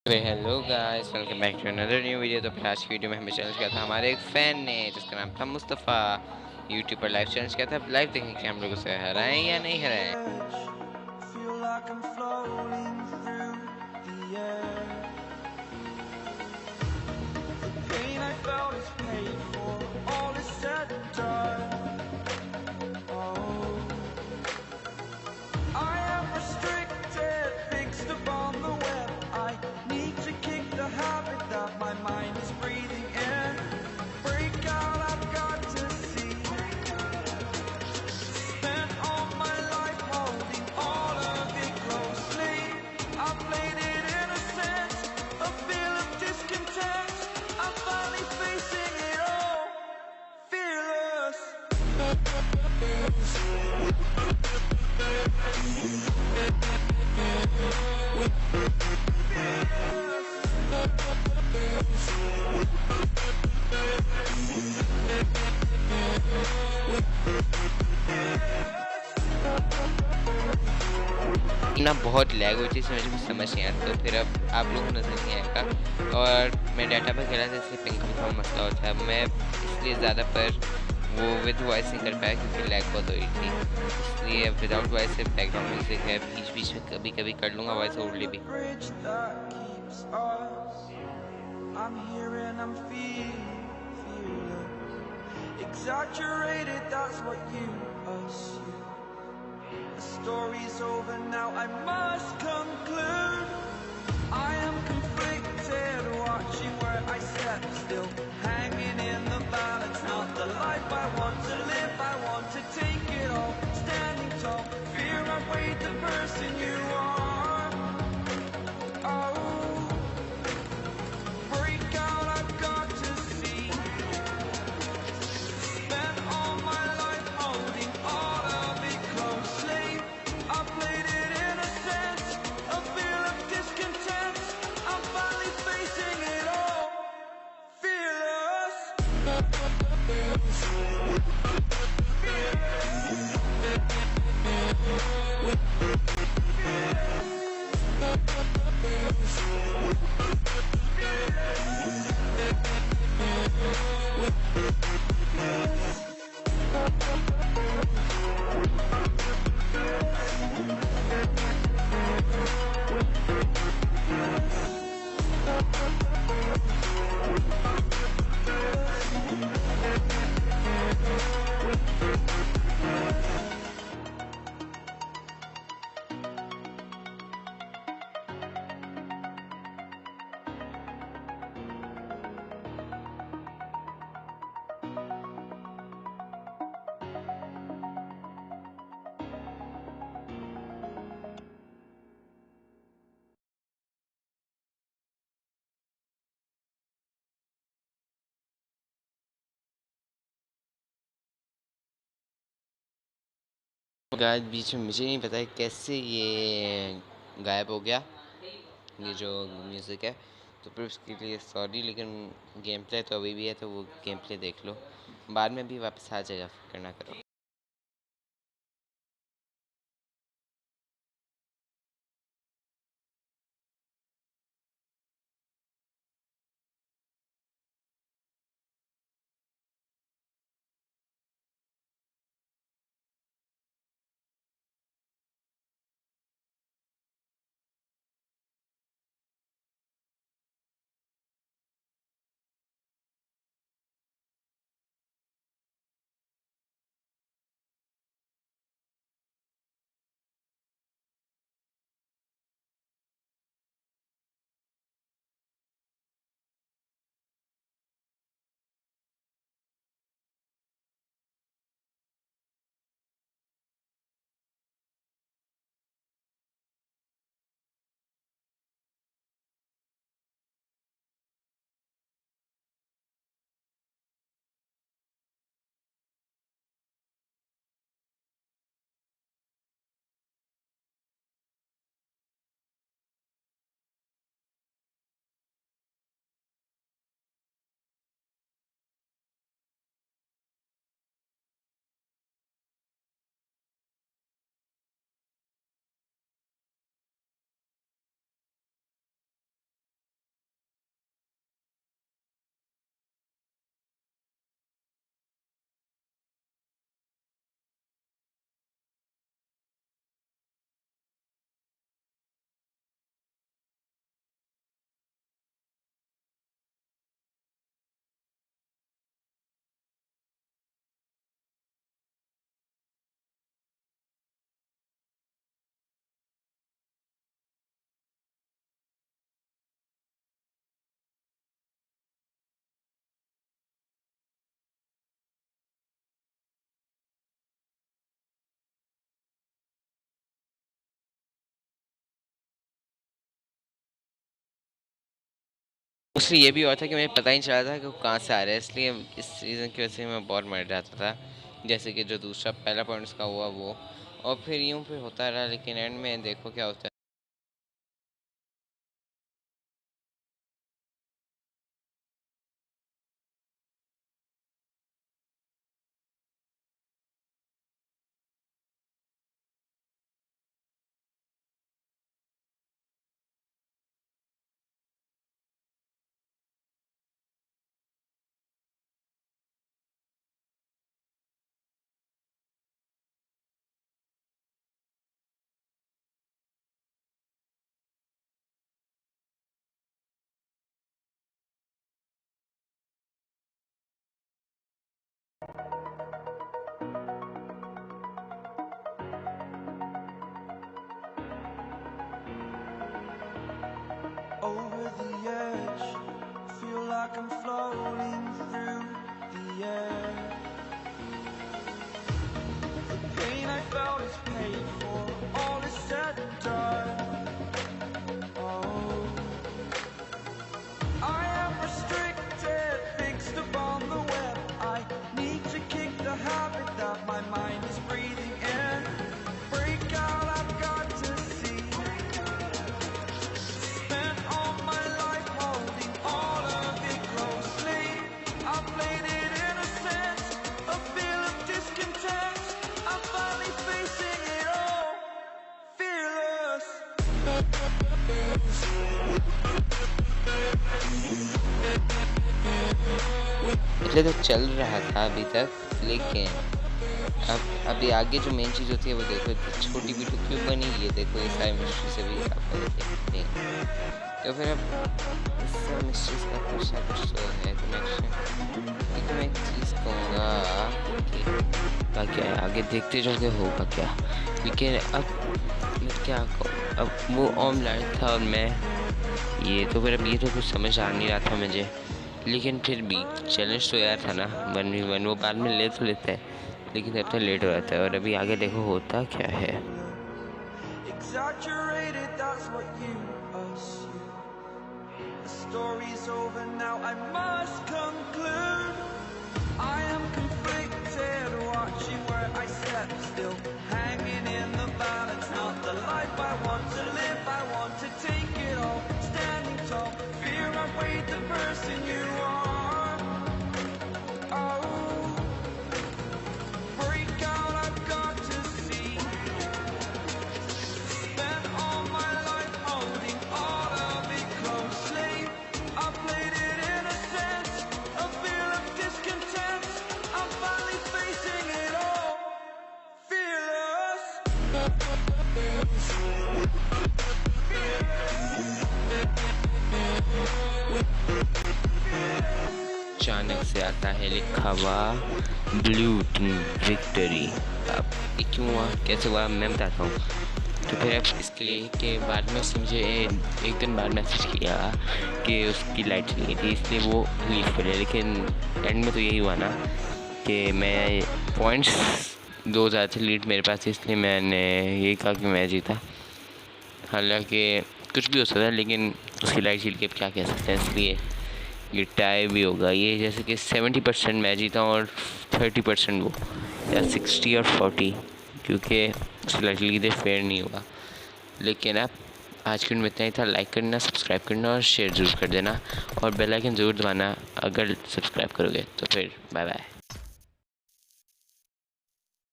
Hello guys, welcome back to another new video. तो फिर आज की वीडियो में हमें चैलेंज किया था हमारे एक फ़ैन ने, जिसका नाम था मुस्तफ़ा। यूट्यूब पर लाइव चैलेंज किया था। लाइव देखें कि हम लोग उसे हराएं या नहीं हराएं। Feel like I'm floating through the air. The pain I felt is paid for, all is said and done. Oh, I am restricted, fixed upon the web. I need to kick the habit that my mind is breathing in. Break out, I've got to see. Spent all my life holding all of it closely. I played it innocent, a feel of discontent. I'm finally facing it all, fearless. ना बहुत lag हुई थी, इसमें मुझे कुछ समझ नहीं आया। तो फिर अब आप लोगों को नज़र नहीं आएगा। और मैं डाटा पर खेला था, इसलिए पिंक का थोड़ा मसला होता है। मैं इसलिए ज़्यादा पर वो विद वॉइस नहीं कर पाया, क्योंकि लैग बहुत हुई थी। इसलिए विदाउट वॉइस से बैकग्राउंड म्यूजिक है, बीच बीच में कभी कभी कर लूँगा वॉइस ओवरले भी। Bridge that keeps us. I'm here and I'm feeling fearless. Exaggerated, that's what you assume. The story's over now, I must conclude. I am conflicted, watching where I step still, hanging in the balance. Not the life I want to live, I want to take it all. Standing tall, fear I weighed the person you are. Oh, break out, I've got to see. Spent all my life holding all of it closely. I played it innocent, a feel of discontent. I'm finally facing it all, fearless. Guys, बीच में मुझे नहीं पता है कैसे ये गायब हो गया, ये जो म्यूज़िक है। तो फिर उसके लिए सॉरी, लेकिन गेम प्ले तो अभी भी है, तो वो गेम प्ले देख लो, बाद में भी वापस आ जाएगा, फिक्र ना करो। उसमें ये भी हुआ था कि मुझे पता ही नहीं चला था कि वो कहाँ से आ रहा है, इसलिए इस रीज़न की वजह से मैं बहुत मर जाता था। जैसे कि जो दूसरा पहला पॉइंट उसका हुआ वो, और फिर यूँ फिर होता रहा, लेकिन एंड में देखो क्या होता है। Over the edge, feel like I'm floating through the air. The pain I felt is paid for, all is said and done. Oh, I am restricted, fixed upon the web. I need to kick the habit that my mind is breathing in. Break out, I've got to see. Spent all my life holding all of it closely. I played it innocent, a feel of discontent. I'm finally facing it all, fearless. मतलब तो चल रहा था अभी तक, लेकिन अब अभी आगे जो मेन चीज़ होती है वो देखो, इतनी छोटी वीडियो क्यों बनी, ये देखो ये सारी मिस्ट्री से भी आप देखते हैं। तो फिर अब इस सब मिस्ट्रीज का कुछ ना कुछ तो है कनेक्शन। लेकिन मैं एक चीज़ कहूँगा कि क्या है, आगे देखते जाओगे होगा क्या। लेकिन अब मैं क्या कहूँ, अब वो ऑम लाइट था और मैं ये, तो फिर अब ये तो कुछ समझ आ नहीं रहा था मुझे। लेकिन फिर भी चैलेंज तो यार था ना 1v1, वो बाद में ले तो लेते हैं, लेकिन अब तो लेट हो जाता है। और अभी आगे देखो होता क्या है। Exaggerated, that's what you assume. The story's over now, I must conclude. I am conflicted, watching where I step still, hanging in the balance. Not the life I want to live, I want to take it all. Standing tall, fear I weighed the person you are. Oh, break out, I've got to see. Spent all my life holding all of it closely. I played it innocent, a feel of discontent. I'm finally facing it all, fearless. अचानक से आता है लिखा हुआ blue team victory. अब ये क्यों हुआ, कैसे हुआ, मैं बताता हूँ। तो फिर अब इसके लिए के बाद में उसने मुझे एक दिन बाद मैसेज किया कि उसकी लाइट चली गई थी, इसलिए वो लीव पर है। लेकिन एंड में तो यही हुआ ना कि मैं पॉइंट्स 2000 थे लीड मेरे पास, इसलिए मैंने ये कहा कि मैं जीता। हालांकि कुछ भी हो सकता है, लेकिन उसकी लाइट चली गई, अब क्या कह सकते हैं। इसलिए ये टाई भी होगा, ये जैसे कि 70% मैं जीता हूँ और 30% वो, या 60 और 40, क्योंकि उसकी लाइट चली गई, फेयर नहीं होगा। लेकिन अब आज के दिन में इतना ही था। लाइक करना, सब्सक्राइब करना और शेयर ज़रूर कर देना, और बेल आइकन ज़रूर दबाना अगर सब्सक्राइब करोगे। तो फिर बाय बाय।